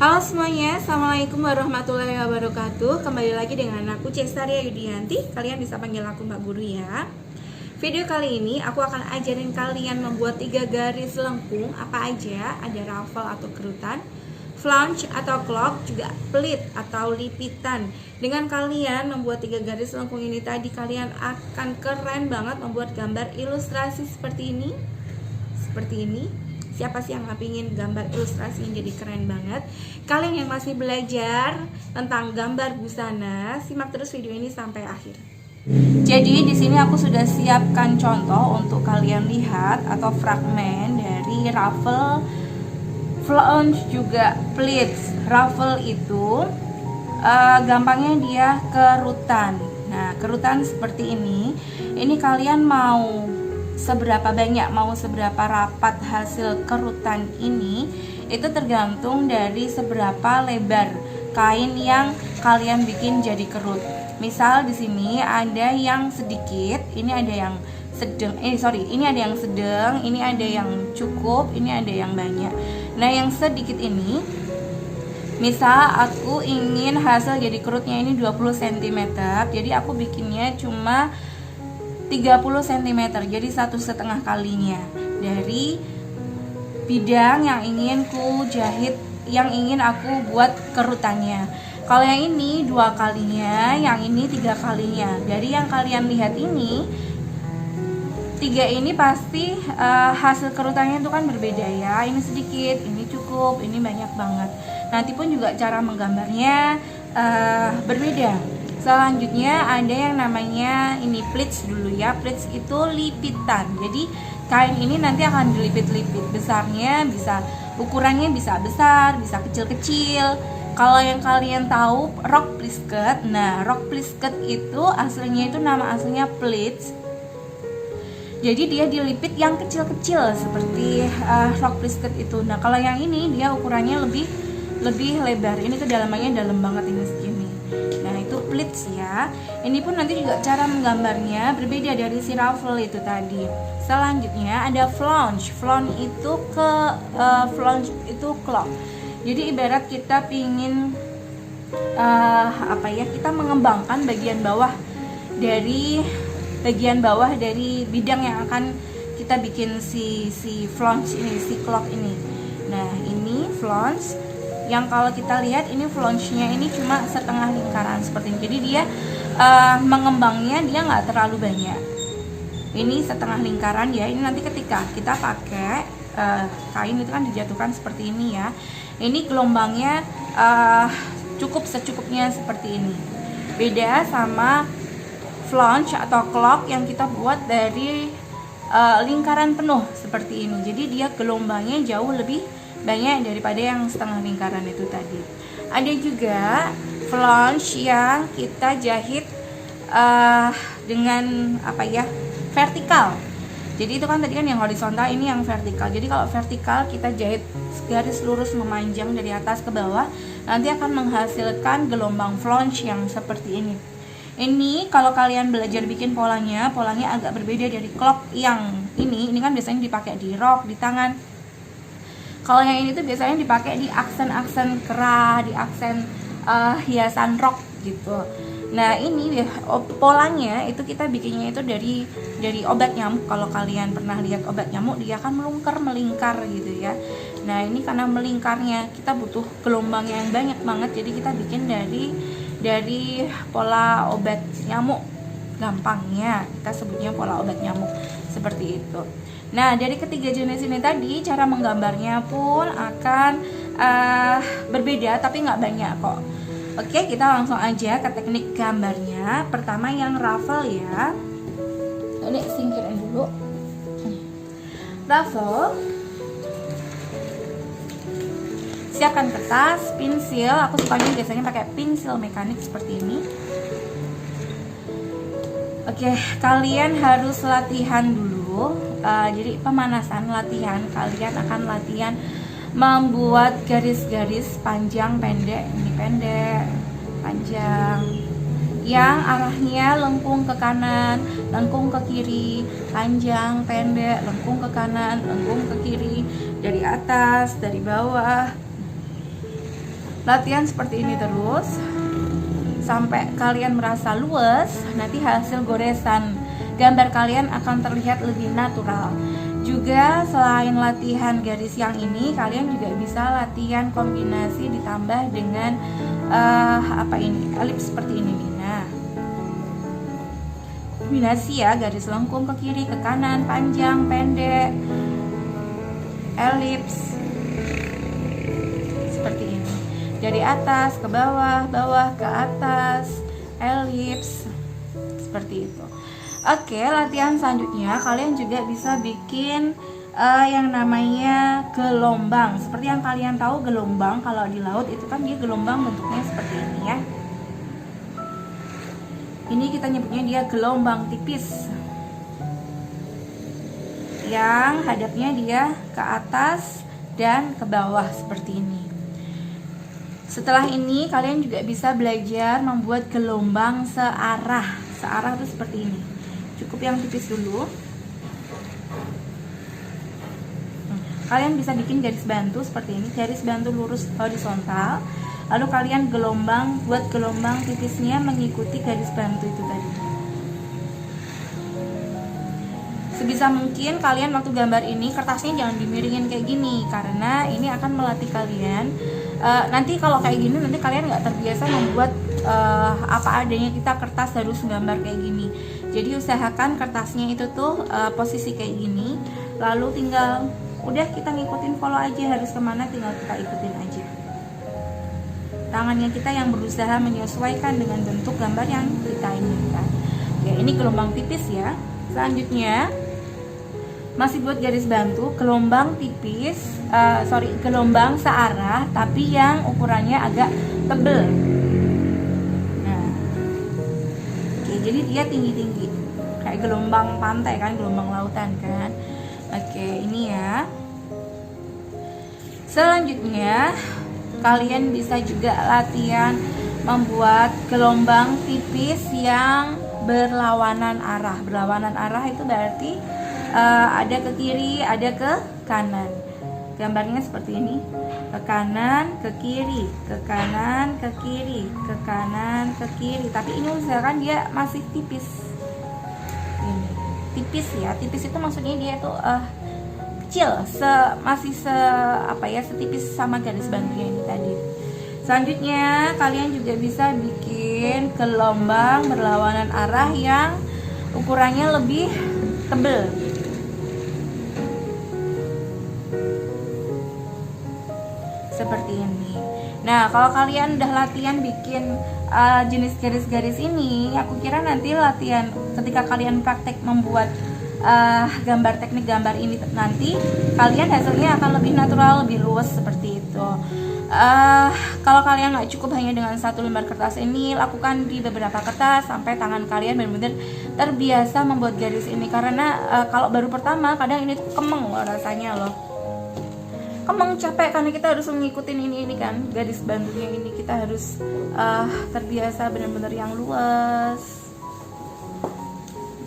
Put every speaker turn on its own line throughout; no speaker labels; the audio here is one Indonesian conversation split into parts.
Halo semuanya, Assalamualaikum warahmatullahi wabarakatuh. Kembali lagi dengan aku Cestaria Yudianti. Kalian bisa panggil aku Mbak Guru ya. Video kali ini aku akan ajarin kalian membuat 3 garis lengkung. Apa aja, ada ruffle atau kerutan, flange atau clock, juga pleat atau lipitan. Dengan kalian membuat 3 garis lengkung ini tadi, kalian akan keren banget membuat gambar ilustrasi seperti ini. Siapa sih yang nggak pingin gambar ilustrasi yang jadi keren banget? Kalian yang masih belajar tentang gambar busana, simak terus video ini sampai akhir. Jadi di sini aku sudah siapkan contoh untuk kalian lihat atau fragmen dari ruffle, flange juga pleats. Ruffle itu gampangnya dia kerutan. Nah, kerutan seperti ini. Ini kalian mau seberapa banyak, mau seberapa rapat hasil kerutan ini, itu tergantung dari seberapa lebar kain yang kalian bikin jadi kerut. Misal di sini ada yang sedikit, ini ada yang sedang, ini ada yang sedang, ini ada yang cukup, ini ada yang banyak. Nah, yang sedikit ini, misal aku ingin hasil jadi kerutnya ini 20 cm, jadi aku bikinnya cuma 30 cm, jadi 1,5 kalinya dari bidang yang ingin ku jahit, yang ingin aku buat kerutannya. Kalau yang ini 2 kalinya, yang ini 3 kalinya. Dari yang kalian lihat ini, 3 ini pasti hasil kerutannya itu kan berbeda ya. Ini sedikit, ini cukup, ini banyak banget. Nanti pun juga cara menggambarnya berbeda. Selanjutnya ada yang namanya ini pleats dulu ya. Pleats itu lipitan. Jadi kain ini nanti akan dilipit-lipit. Besarnya bisa, ukurannya bisa besar, bisa kecil-kecil. Kalau yang kalian tahu rok plisket, nah rok plisket itu aslinya itu nama aslinya pleats. Jadi dia dilipit yang kecil-kecil seperti rok plisket itu. Nah kalau yang ini dia ukurannya lebih lebar. Ini kedalamannya dalam banget ini segini. Nah itu pleats ya. Ini pun nanti juga cara menggambarnya berbeda dari si ruffle itu tadi. Selanjutnya ada flange. Flange itu clock. Jadi ibarat kita pingin kita mengembangkan bagian bawah dari bidang yang akan kita bikin si flange ini, si clock ini. Nah ini flange. Yang kalau kita lihat ini flange-nya ini cuma setengah lingkaran seperti ini. Jadi dia mengembangnya dia nggak terlalu banyak. Ini setengah lingkaran ya. Ini nanti ketika kita pakai kain itu kan dijatuhkan seperti ini ya. Ini gelombangnya cukup secukupnya seperti ini. Beda sama flange atau clock yang kita buat dari lingkaran penuh seperti ini. Jadi dia gelombangnya jauh lebih banyak daripada yang setengah lingkaran itu tadi. Ada juga flange yang kita jahit dengan vertikal. Jadi itu kan tadi kan yang horizontal, ini yang vertikal. Jadi kalau vertikal kita jahit garis lurus memanjang dari atas ke bawah, nanti akan menghasilkan gelombang flange yang seperti ini. Ini kalau kalian belajar bikin polanya agak berbeda dari clock yang ini kan biasanya dipakai di rok, di tangan. Kalau yang ini tuh biasanya dipakai di aksen-aksen kerah, di aksen hiasan rok gitu. Nah ini polanya itu kita bikinnya itu dari obat nyamuk. Kalau kalian pernah lihat obat nyamuk, dia kan melingkar gitu ya. Nah ini karena melingkarnya kita butuh gelombang yang banyak banget, jadi kita bikin dari pola obat nyamuk. Gampangnya kita sebutnya pola obat nyamuk seperti itu. Nah dari ketiga jenis ini tadi cara menggambarnya pun akan berbeda, tapi nggak banyak kok. Oke, kita langsung aja ke teknik gambarnya. Pertama yang ruffle ya. Ini singkirin dulu. Ruffle. Siapkan kertas, pensil. Aku sukanya biasanya pakai pensil mekanik seperti ini. Oke, kalian harus latihan dulu. Jadi pemanasan latihan, kalian akan latihan membuat garis-garis panjang pendek. Ini pendek, panjang, yang arahnya lengkung ke kanan, lengkung ke kiri, panjang, pendek, lengkung ke kanan, lengkung ke kiri, dari atas, dari bawah. Latihan seperti ini terus sampai kalian merasa luas. Nanti hasil goresan gambar kalian akan terlihat lebih natural. Juga selain latihan garis yang ini, kalian juga bisa latihan kombinasi ditambah dengan elips seperti ini nih. Nah, kombinasi ya, garis lengkung ke kiri, ke kanan, panjang, pendek, elips seperti ini. Dari atas ke bawah, bawah ke atas, elips seperti itu. Oke, latihan selanjutnya kalian juga bisa bikin yang namanya gelombang. Seperti yang kalian tahu, gelombang kalau di laut itu kan dia gelombang bentuknya seperti ini ya. Ini kita nyebutnya dia gelombang tipis, yang hadapnya dia ke atas dan ke bawah seperti ini. Setelah ini kalian juga bisa belajar membuat gelombang searah. Searah itu seperti ini. Cukup yang tipis dulu. Kalian bisa bikin garis bantu seperti ini, garis bantu lurus horizontal. Lalu kalian buat gelombang tipisnya mengikuti garis bantu itu tadi. Sebisa mungkin kalian waktu gambar ini kertasnya jangan dimiringin kayak gini, karena ini akan melatih kalian. Nanti kalau kayak gini nanti kalian nggak terbiasa membuat apa adanya, kita kertas harus gambar kayak gini. Jadi usahakan kertasnya itu tuh posisi kayak gini, lalu tinggal udah kita ngikutin follow aja, harus kemana tinggal kita ikutin aja. Tangannya kita yang berusaha menyesuaikan dengan bentuk gambar yang kita inginkan. Ya, ini gelombang tipis ya. Selanjutnya masih buat garis bantu, gelombang tipis, gelombang searah tapi yang ukurannya agak tebel. Nah, oke, jadi dia tinggi-tinggi kayak gelombang pantai kan, gelombang lautan kan. Oke, ini ya. Selanjutnya kalian bisa juga latihan membuat gelombang tipis yang berlawanan arah. Berlawanan arah itu berarti ada ke kiri, ada ke kanan. Gambarnya seperti ini. Ke kanan, ke kiri, ke kanan, ke kiri, ke kanan, ke kiri. Tapi ini usahakan dia masih tipis. Ini tipis ya. Tipis itu maksudnya dia tuh kecil, setipis sama garis bantunya ini tadi. Selanjutnya kalian juga bisa bikin gelombang berlawanan arah yang ukurannya lebih tebal. Seperti ini. Nah, kalau kalian udah latihan bikin jenis garis-garis ini, aku kira nanti latihan ketika kalian praktek membuat teknik gambar ini nanti, kalian hasilnya akan lebih natural, lebih luas seperti itu. Kalau kalian nggak cukup hanya dengan satu lembar kertas ini, lakukan di beberapa kertas sampai tangan kalian benar-benar terbiasa membuat garis ini. Karena kalau baru pertama kadang ini tuh kemeng loh rasanya loh. Kemeng, capek karena kita harus mengikuti ini kan, garis bantunya ini kita harus terbiasa benar-benar yang luas.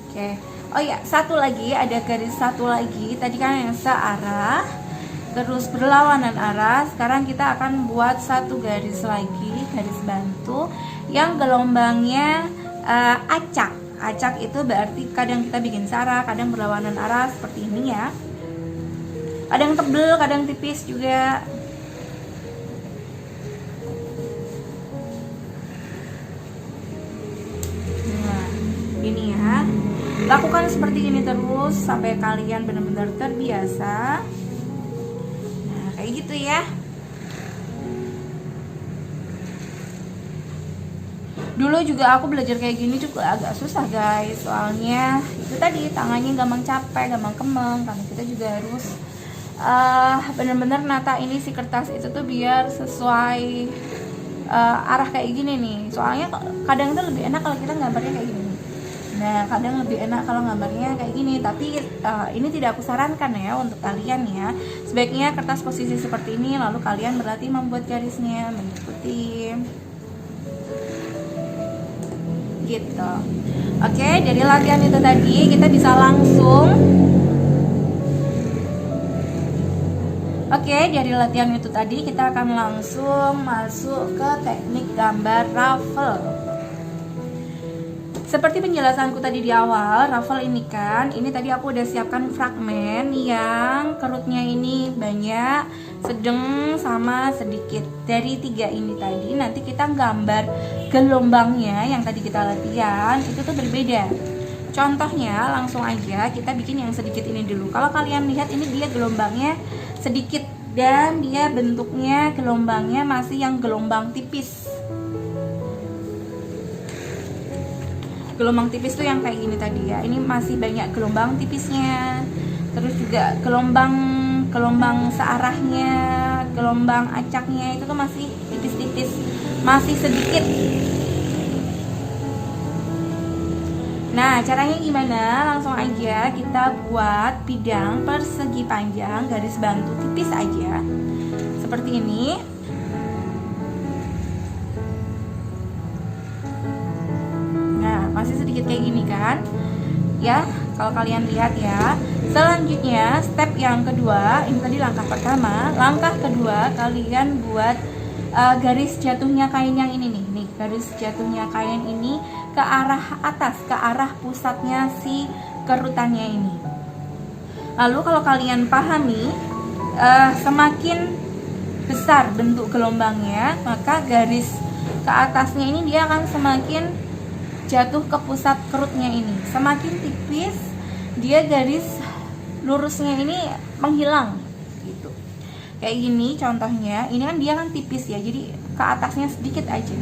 Oke. Oh ya, ada garis satu lagi. Tadi kan yang searah, terus berlawanan arah. Sekarang kita akan buat satu garis lagi, garis bantu yang gelombangnya acak. Acak itu berarti kadang kita bikin searah, kadang berlawanan arah seperti ini ya. Kadang tebel, kadang tipis juga. Nah, ini ya. Lakukan seperti ini terus sampai kalian benar-benar terbiasa. Nah, kayak gitu ya. Dulu juga aku belajar kayak gini juga agak susah guys. Soalnya itu tadi tangannya gampang capek, gampang kemeng. Karena kita juga harus bener-bener nata ini si kertas itu tuh biar sesuai arah kayak gini nih. Soalnya kadang itu lebih enak kalau kita gambarnya kayak gini. Nah, kadang lebih enak kalau gambarnya kayak gini. Tapi ini tidak aku sarankan ya untuk kalian ya. Sebaiknya kertas posisi seperti ini, lalu kalian berlatih membuat garisnya, mengikuti gitu. Oke, dari latihan itu tadi kita bisa langsung Oke, dari latihan itu tadi kita akan langsung masuk ke teknik gambar raffle. Seperti penjelasanku tadi di awal, raffle ini kan, ini tadi aku udah siapkan fragmen yang kerutnya ini banyak, sedang, sama sedikit. Dari 3 ini tadi, nanti kita gambar gelombangnya yang tadi kita latihan, itu tuh berbeda. Contohnya, langsung aja kita bikin yang sedikit ini dulu. Kalau kalian lihat ini dia gelombangnya sedikit dan dia bentuknya gelombangnya masih yang gelombang tipis. Gelombang tipis tuh yang kayak gini tadi ya. Ini masih banyak gelombang tipisnya. Terus juga gelombang searahnya, gelombang acaknya itu tuh masih tipis-tipis, masih sedikit. Nah, caranya gimana? Langsung aja kita buat bidang persegi panjang, garis bantu tipis aja. Seperti ini. Nah, masih sedikit kayak gini kan? Ya, kalau kalian lihat ya. Selanjutnya, step yang kedua, ini tadi langkah pertama. Langkah kedua, kalian buat garis jatuhnya kain yang ini nih. Garis jatuhnya kain ini ke arah atas, ke arah pusatnya si kerutannya ini. Lalu kalau kalian pahami, semakin besar bentuk gelombangnya, maka garis ke atasnya ini dia akan semakin jatuh ke pusat kerutnya ini. Semakin tipis, dia garis lurusnya ini menghilang gitu. Kayak gini contohnya, ini kan dia kan tipis ya, jadi ke atasnya sedikit aja.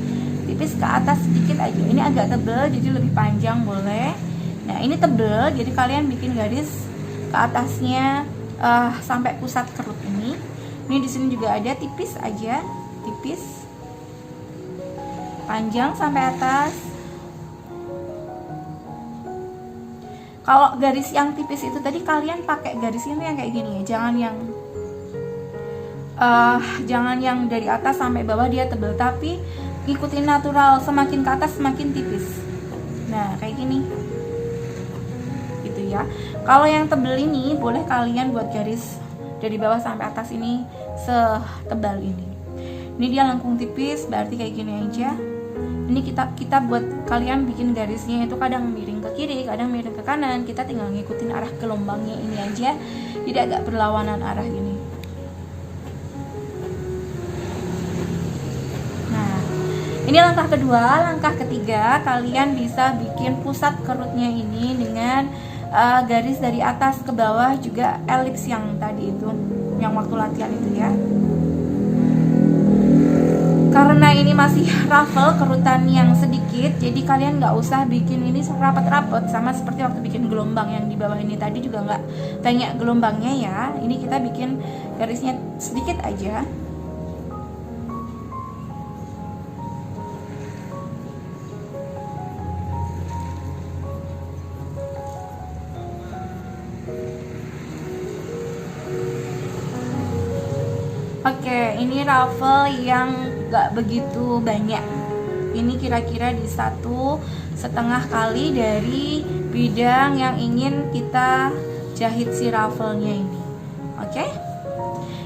Tipis ke atas sedikit aja. Ini agak tebal jadi lebih panjang boleh. Nah, ini tebal jadi kalian bikin garis ke atasnya sampai pusat kerut ini. Ini di sini juga ada tipis aja, tipis. Panjang sampai atas. Kalau garis yang tipis itu tadi kalian pakai garis ini yang kayak gini ya. Jangan yang dari atas sampai bawah dia tebal, tapi ikutin natural, semakin ke atas semakin tipis. Nah, kayak gini gitu ya. Kalau yang tebel ini boleh kalian buat garis dari bawah sampai atas ini setebal ini. Ini dia lengkung tipis, berarti kayak gini aja. Ini kita buat kalian bikin garisnya itu kadang miring ke kiri, kadang miring ke kanan. Kita tinggal ngikutin arah gelombangnya ini aja. Jadi agak berlawanan arah gini. Ini langkah kedua. Langkah ketiga, kalian bisa bikin pusat kerutnya ini dengan garis dari atas ke bawah, juga elips yang tadi itu, yang waktu latihan itu ya. Karena ini masih raffle, kerutan yang sedikit, jadi kalian nggak usah bikin ini rapat-rapat, sama seperti waktu bikin gelombang yang di bawah ini tadi juga nggak banyak gelombangnya ya. Ini kita bikin garisnya sedikit aja. Oke, ini raffle yang gak begitu banyak. Ini kira-kira di 1,5 kali dari bidang yang ingin kita jahit si raffle-nya ini. Oke.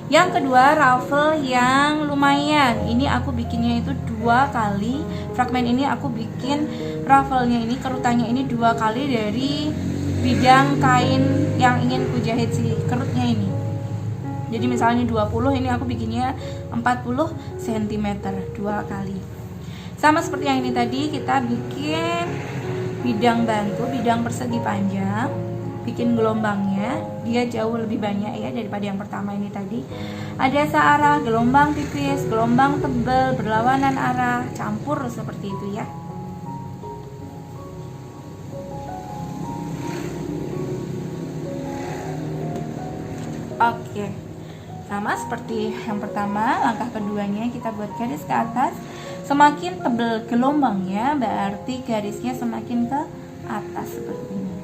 Yang kedua, raffle yang lumayan. Ini aku bikinnya itu 2 kali. Fragmen ini aku bikin raffle-nya ini, kerutannya ini 2 kali dari bidang kain yang ingin ku jahit si kerutnya ini. Jadi misalnya 20, ini aku bikinnya 40 cm 2 kali. Sama seperti yang ini tadi, kita bikin bidang bantu, bidang persegi panjang, bikin gelombangnya, dia jauh lebih banyak ya daripada yang pertama ini tadi. Ada searah, gelombang tipis, gelombang tebal, berlawanan arah, campur seperti itu ya. Oke. Sama seperti yang pertama, langkah keduanya kita buat garis ke atas. Semakin tebal gelombangnya, berarti garisnya semakin ke atas seperti ini.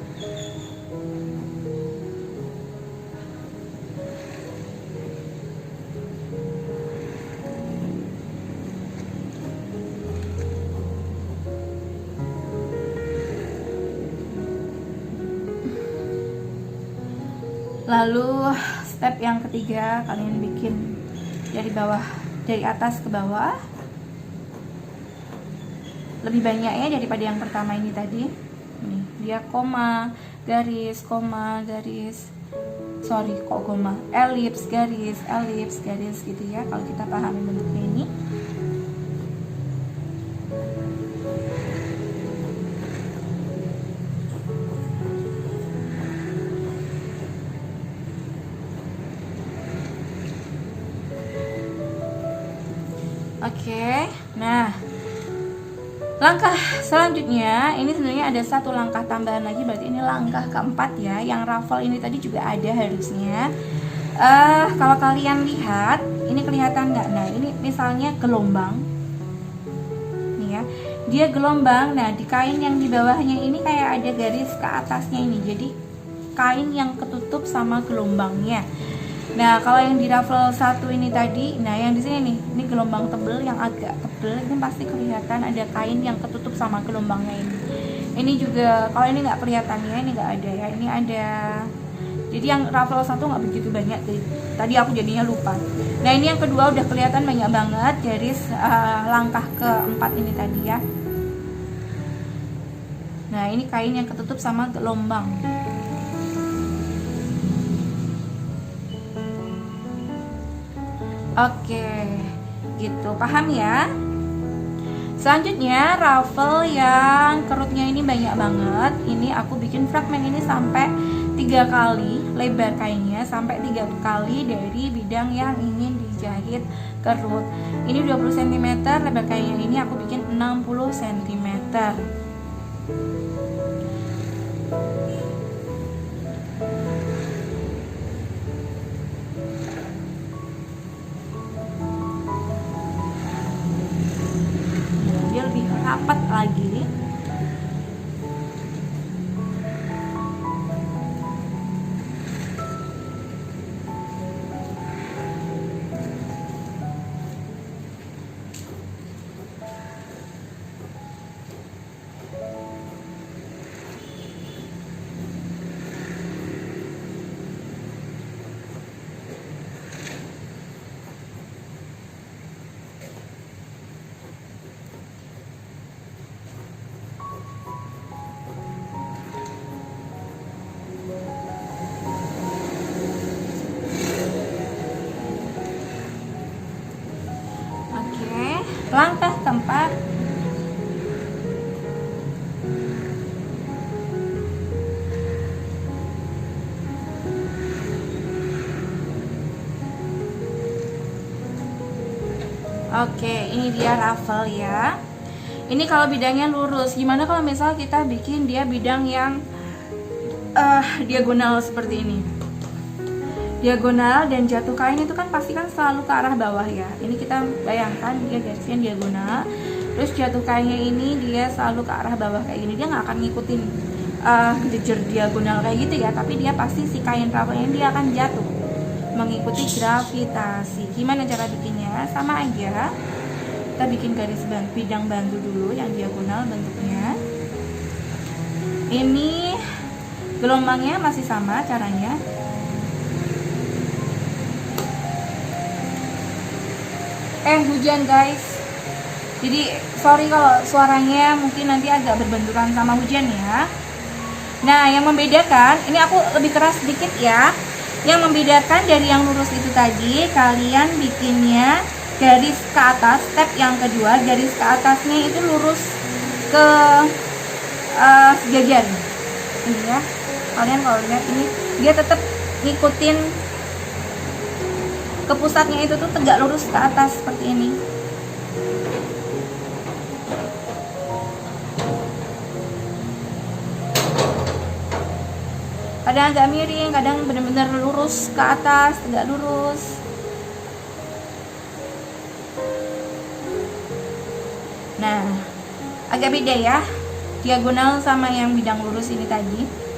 Lalu Step yang ketiga, kalian bikin dari bawah, dari atas ke bawah, lebih banyaknya daripada yang pertama ini tadi. Ini dia koma, garis, sorry kok koma, elips, garis gitu ya, kalau kita pahami bentuknya ini. Oke, nah langkah selanjutnya ini sebenarnya ada satu langkah tambahan lagi, berarti ini langkah keempat ya. Yang ruffle ini tadi juga ada harusnya. Kalau kalian lihat, ini kelihatan nggak? Nah, ini misalnya gelombang, nih ya, dia gelombang. Nah, di kain yang di bawahnya ini kayak ada garis ke atasnya ini, jadi kain yang ketutup sama gelombangnya. Nah, kalau yang di ruffle satu ini tadi, nah yang di sini nih, ini gelombang tebel yang agak tebel, ini pasti kelihatan ada kain yang ketutup sama gelombangnya ini. Ini juga, kalau ini nggak kelihatan ya, ini nggak ada ya, ini ada. Jadi yang ruffle satu nggak begitu banyak, tadi aku jadinya lupa. Nah, ini yang kedua udah kelihatan banyak banget garis langkah keempat ini tadi ya. Nah, ini kain yang ketutup sama gelombang. Oke, gitu, paham ya? Selanjutnya ruffle yang kerutnya ini banyak banget. Ini aku bikin fragmen ini sampai 3 kali, lebar kainnya sampai 3 kali dari bidang yang ingin dijahit kerut. Ini 20 cm, lebar kainnya ini aku bikin 60 cm. Rapat lagi. Langkah keempat, oke, ini dia ruffle ya. Ini kalau bidangnya lurus. Gimana kalau misal kita bikin dia bidang yang diagonal seperti ini? Diagonal dan jatuh kain itu kan pasti kan selalu ke arah bawah ya. Ini kita bayangkan dia garisnya diagonal, terus jatuh kainnya ini dia selalu ke arah bawah kayak gini. Dia nggak akan ngikutin jejer diagonal kayak gitu ya, tapi dia pasti si kain ruffle ini dia akan jatuh mengikuti gravitasi. Gimana cara bikinnya? Sama aja, kita bikin garis bidang bantu dulu yang diagonal bentuknya. Ini gelombangnya masih sama caranya. Hujan guys, jadi sorry kalau suaranya mungkin nanti agak berbenturan sama hujan ya. Nah, yang membedakan, ini aku lebih keras sedikit ya. Yang membedakan dari yang lurus itu tadi, kalian bikinnya garis ke atas. Step yang kedua, garis ke atasnya itu lurus ke sejajar. Ini ya, kalian kalau lihat ini dia tetap ngikutin ke pusatnya, itu tuh tegak lurus ke atas seperti ini. Kadang agak miring, kadang benar-benar lurus ke atas, tegak lurus. Nah, agak beda ya diagonal sama yang bidang lurus ini tadi.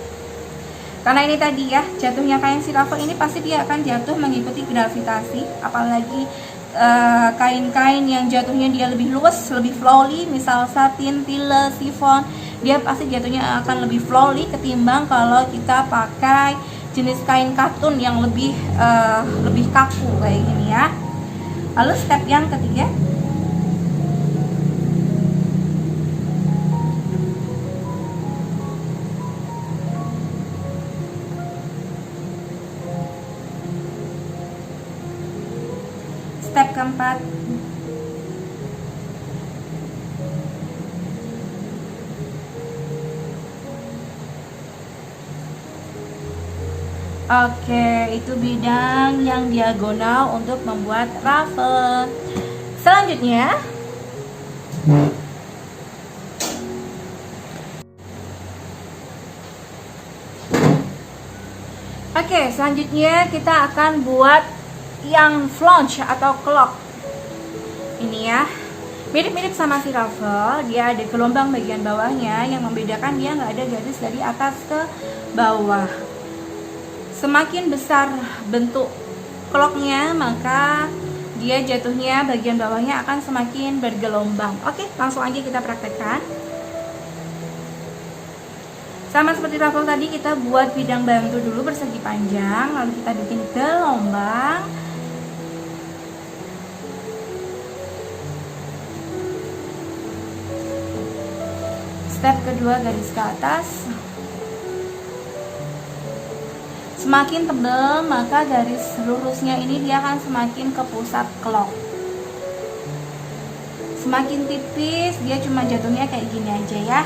Karena ini tadi ya, jatuhnya kain si ruffle ini pasti dia akan jatuh mengikuti gravitasi. Apalagi kain-kain yang jatuhnya dia lebih luas, lebih flowy, misal satin, tile, chiffon, dia pasti jatuhnya akan lebih flowy ketimbang kalau kita pakai jenis kain katun yang lebih kaku kayak gini ya. Lalu step yang ketiga, step keempat, oke, itu bidang yang diagonal untuk membuat ruffle. Selanjutnya, selanjutnya kita akan buat yang flange atau clock. Ini ya, mirip-mirip sama si ruffle, dia ada gelombang bagian bawahnya, yang membedakan dia nggak ada garis dari atas ke bawah. Semakin besar bentuk clocknya, maka dia jatuhnya bagian bawahnya akan semakin bergelombang. Oke, langsung aja kita praktekkan. Sama seperti ruffle tadi, kita buat bidang bantu dulu persegi panjang, lalu kita bikin gelombang. Step kedua, garis ke atas. Semakin tebal, maka garis lurusnya ini dia akan semakin ke pusat clock. Semakin tipis, dia cuma jatuhnya kayak gini aja ya.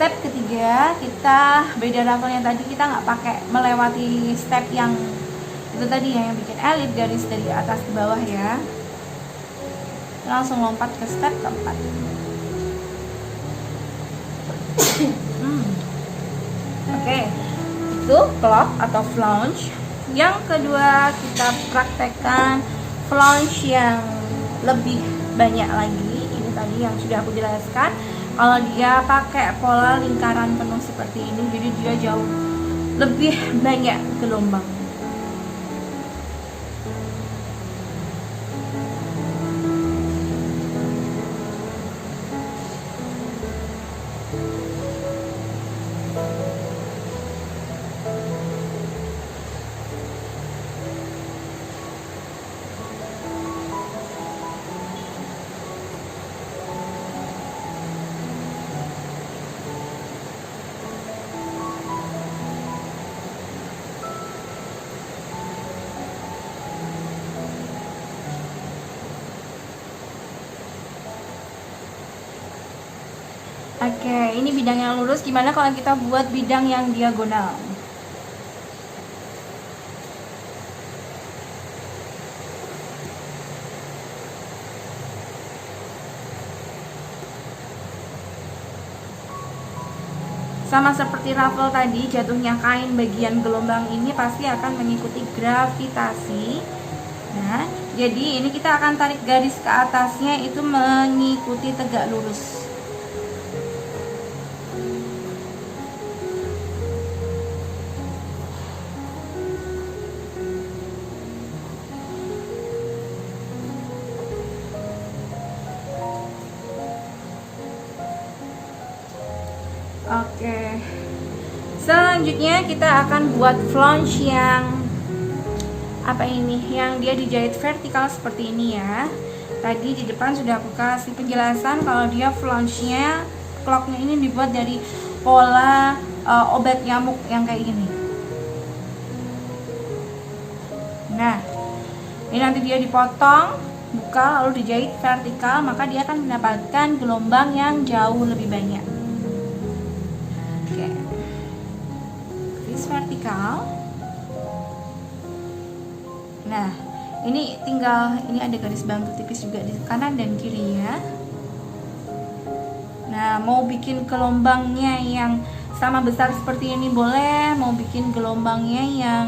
Step ketiga, kita beda ruffle yang tadi, kita nggak pakai melewati step yang itu tadi ya, yang bikin elit garis dari atas ke bawah ya. Langsung lompat ke step keempat. Oke, itu clock atau flange. Yang kedua, kita praktekkan flange yang lebih banyak lagi. Ini tadi yang sudah aku jelaskan. Kalau dia pakai pola lingkaran penuh seperti ini, jadi dia jauh lebih banyak gelombang. Oke, ini bidang yang lurus. Gimana kalau kita buat bidang yang diagonal? Sama seperti ruffle tadi, jatuhnya kain bagian gelombang ini pasti akan mengikuti gravitasi. Nah, jadi ini kita akan tarik garis ke atasnya itu mengikuti tegak lurus. Oke, selanjutnya kita akan buat flange yang apa ini, yang dia dijahit vertikal seperti ini ya. Tadi di depan sudah aku kasih penjelasan kalau dia flange-nya, clocknya ini dibuat dari pola obat nyamuk yang kayak gini. Nah, ini nanti dia dipotong, buka, lalu dijahit vertikal, maka dia akan mendapatkan gelombang yang jauh lebih banyak. Oke, garis vertikal. Nah, ini tinggal, ini ada garis bantu tipis juga di kanan dan kiri ya. Nah, mau bikin gelombangnya yang sama besar seperti ini boleh, mau bikin gelombangnya yang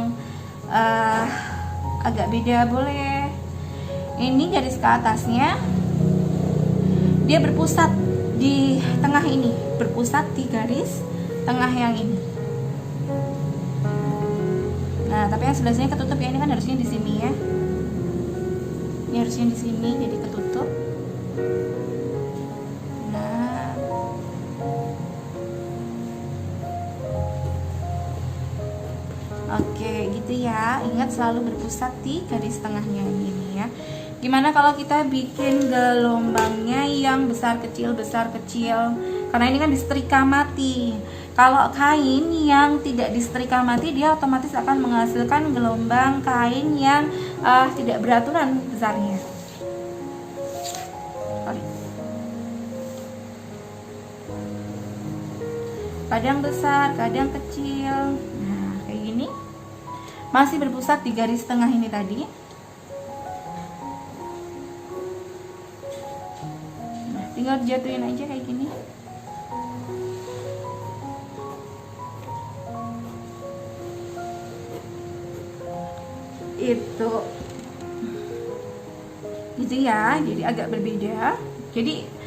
agak beda boleh. Ini garis ke atasnya dia berpusat di tengah ini, berpusat di garis tengah yang ini. Nah, tapi yang sebelah sini ketutup ya, ini kan harusnya di sini ya. Ini harusnya di sini, jadi ketutup. Nah, hati-hati ya, ingat selalu berpusat di garis tengahnya ini ya. Gimana kalau kita bikin gelombangnya yang besar kecil, karena ini kan disetrika mati. Kalau kain yang tidak disetrika mati, dia otomatis akan menghasilkan gelombang kain yang tidak beraturan besarnya. Kadang besar, kadang kecil. Nah, kayak gini. Masih berpusat di garis tengah ini tadi. Nah, tinggal jatuhin aja kayak gini. Itu. Gitu ya, jadi agak berbeda. Jadi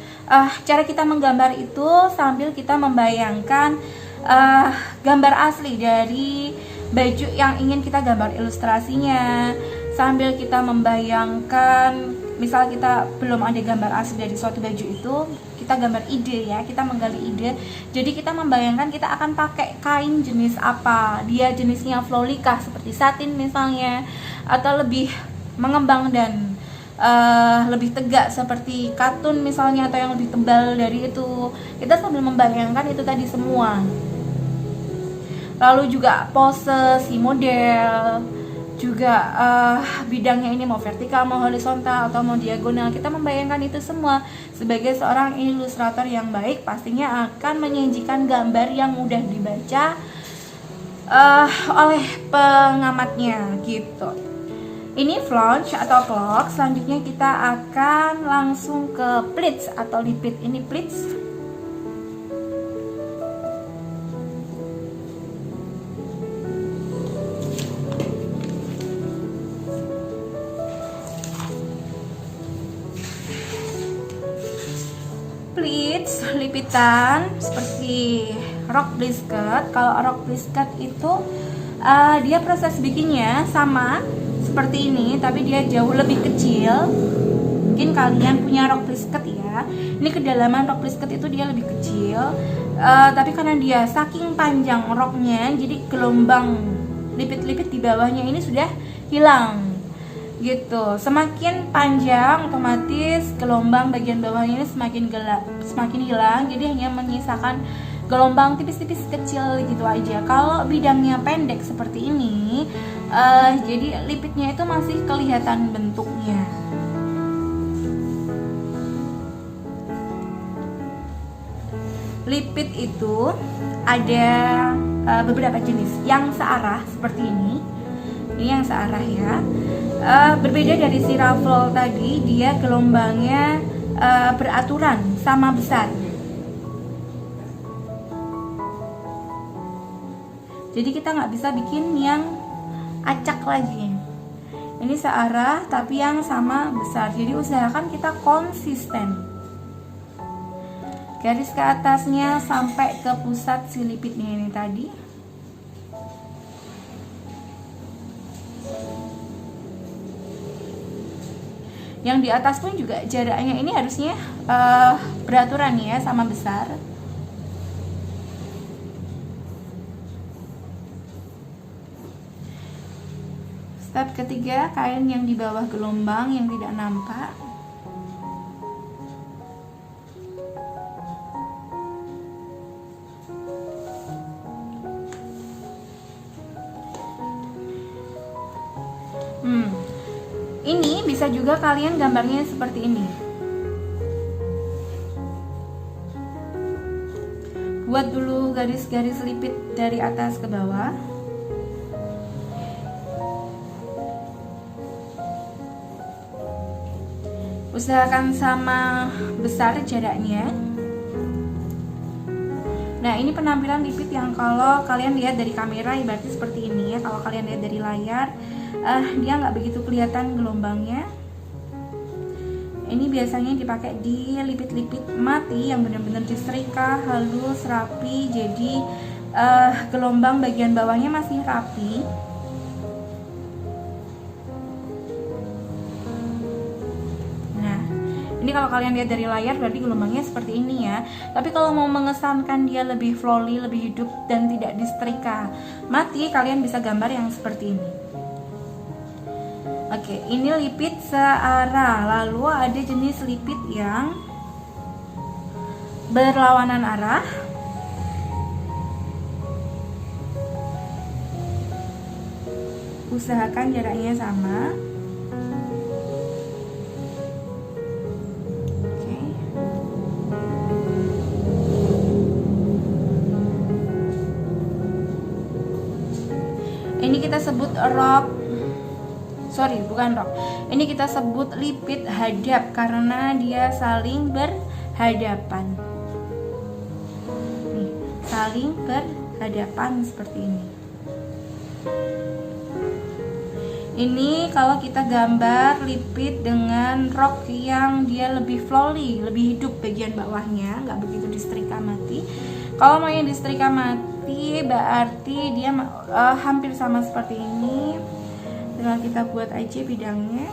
cara kita menggambar itu sambil kita membayangkan gambar asli dari baju yang ingin kita gambar ilustrasinya, sambil kita membayangkan, misal kita belum ada gambar asli dari suatu baju itu, kita gambar ide ya, kita menggali ide. Jadi kita membayangkan kita akan pakai kain jenis apa, dia jenisnya flowy kah, seperti satin misalnya, atau lebih mengembang dan lebih tegak seperti katun misalnya, atau yang lebih tebal dari itu. Kita sambil membayangkan itu tadi semua. Lalu juga pose si model, juga bidangnya ini mau vertikal, mau horizontal, atau mau diagonal. Kita membayangkan itu semua. Sebagai seorang ilustrator yang baik, pastinya akan menyajikan gambar yang mudah dibaca oleh pengamatnya gitu. Ini flange atau clock. Selanjutnya kita akan langsung ke pleats atau lipit. Ini pleats. Pleats, lipitan seperti rok brisket. Kalau rok brisket itu dia proses bikinnya sama seperti ini, tapi dia jauh lebih kecil. Mungkin kalian punya rok brisket ya. Ini kedalaman rok brisket itu dia lebih kecil, tapi karena dia saking panjang roknya, jadi gelombang lipit-lipit di bawahnya ini sudah hilang gitu. Semakin panjang, otomatis gelombang bagian bawahnya ini semakin hilang. Jadi hanya menyisakan gelombang tipis-tipis kecil gitu aja. Kalau bidangnya pendek seperti ini, jadi lipitnya itu masih kelihatan bentuknya. Lipit itu ada beberapa jenis. Yang searah seperti ini yang searah ya. Berbeda dari si ruffle tadi, dia gelombangnya beraturan sama besar. Jadi kita nggak bisa bikin yang acak lagi. Ini searah tapi yang sama besar. Jadi usahakan kita konsisten. Garis ke atasnya sampai ke pusat si lipitnya ini tadi. Yang di atas pun juga jaraknya ini harusnya beraturan ya, sama besar. Step ketiga, kain yang di bawah gelombang yang tidak nampak. Ini bisa juga kalian gambarnya seperti ini. Buat dulu garis-garis lipit dari atas ke bawah. Usahakan sama besar jaraknya. Nah, ini penampilan lipit yang kalau kalian lihat dari kamera ibaratnya seperti ini ya. Kalau kalian lihat dari layar, dia nggak begitu kelihatan gelombangnya. Ini biasanya dipakai di lipit-lipit mati yang benar-benar disetrika halus, rapi. Jadi gelombang bagian bawahnya masih rapi. Ini kalau kalian lihat dari layar berarti gelombangnya seperti ini ya. Tapi kalau mau mengesankan dia lebih flowy, lebih hidup dan tidak disetrika mati, kalian bisa gambar yang seperti ini. Oke, ini lipit searah. Lalu ada jenis lipit yang berlawanan arah. Usahakan jaraknya sama. Oke. Ini kita sebut rok. Sorry, bukan rok. Ini kita sebut lipit hadap karena dia saling berhadapan. Nih, saling berhadapan seperti ini. Ini kalau kita gambar lipit dengan rok yang dia lebih flowy, lebih hidup bagian bawahnya, nggak begitu disetrika mati. Kalau mau yang disetrika mati, berarti dia hampir sama seperti ini. Tinggal kita buat aja bidangnya.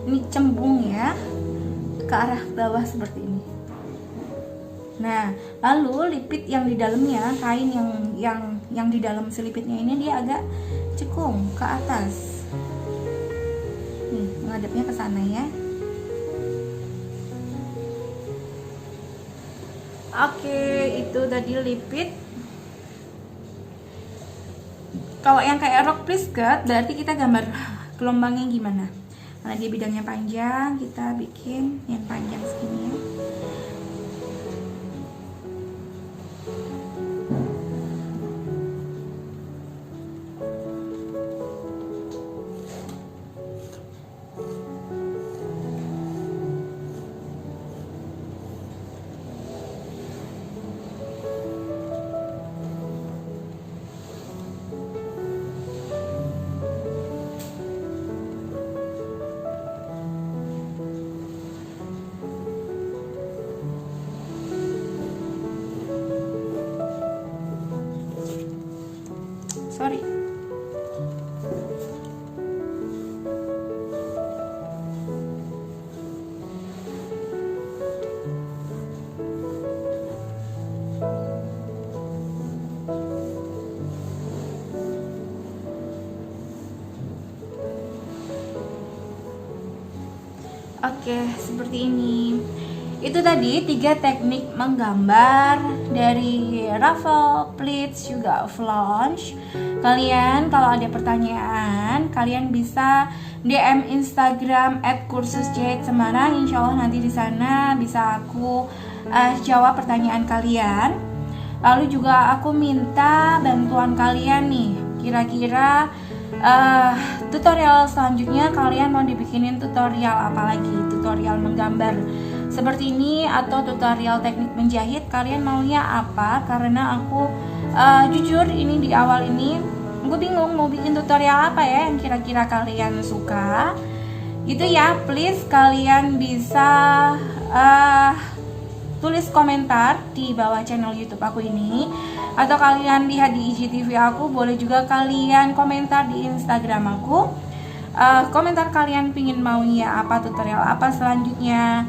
Ini cembung ya ke arah bawah seperti ini. Nah, lalu lipit yang di dalamnya, kain yang di dalam selipitnya ini dia agak cekung ke atas. Nih, menghadapnya ke sana ya. Oke, itu tadi lipit. Kalau yang kayak rok skirt berarti kita gambar gelombangnya gimana? Karena dia bidangnya panjang, kita bikin yang panjang segini ya. Sorry. Oke, seperti ini. Itu tadi 3 teknik menggambar dari ruffle, pleats, juga flange. Kalian kalau ada pertanyaan, kalian bisa DM Instagram @kursusjahitsemarang. Insya Allah nanti di sana bisa aku jawab pertanyaan kalian. Lalu juga aku minta bantuan kalian nih. Kira-kira tutorial selanjutnya kalian mau dibikinin tutorial apa lagi? Tutorial menggambar seperti ini atau tutorial teknik menjahit, kalian maunya apa? Karena aku jujur ini di awal ini gue bingung mau bikin tutorial apa ya yang kira-kira kalian suka gitu ya. Please kalian bisa tulis komentar di bawah channel YouTube aku ini, atau kalian lihat di IGTV aku, boleh juga kalian komentar di Instagram aku. Komentar kalian pingin maunya apa, tutorial apa selanjutnya.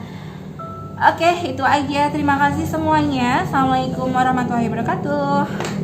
Oke, itu aja. Terima kasih semuanya. Assalamualaikum warahmatullahi wabarakatuh.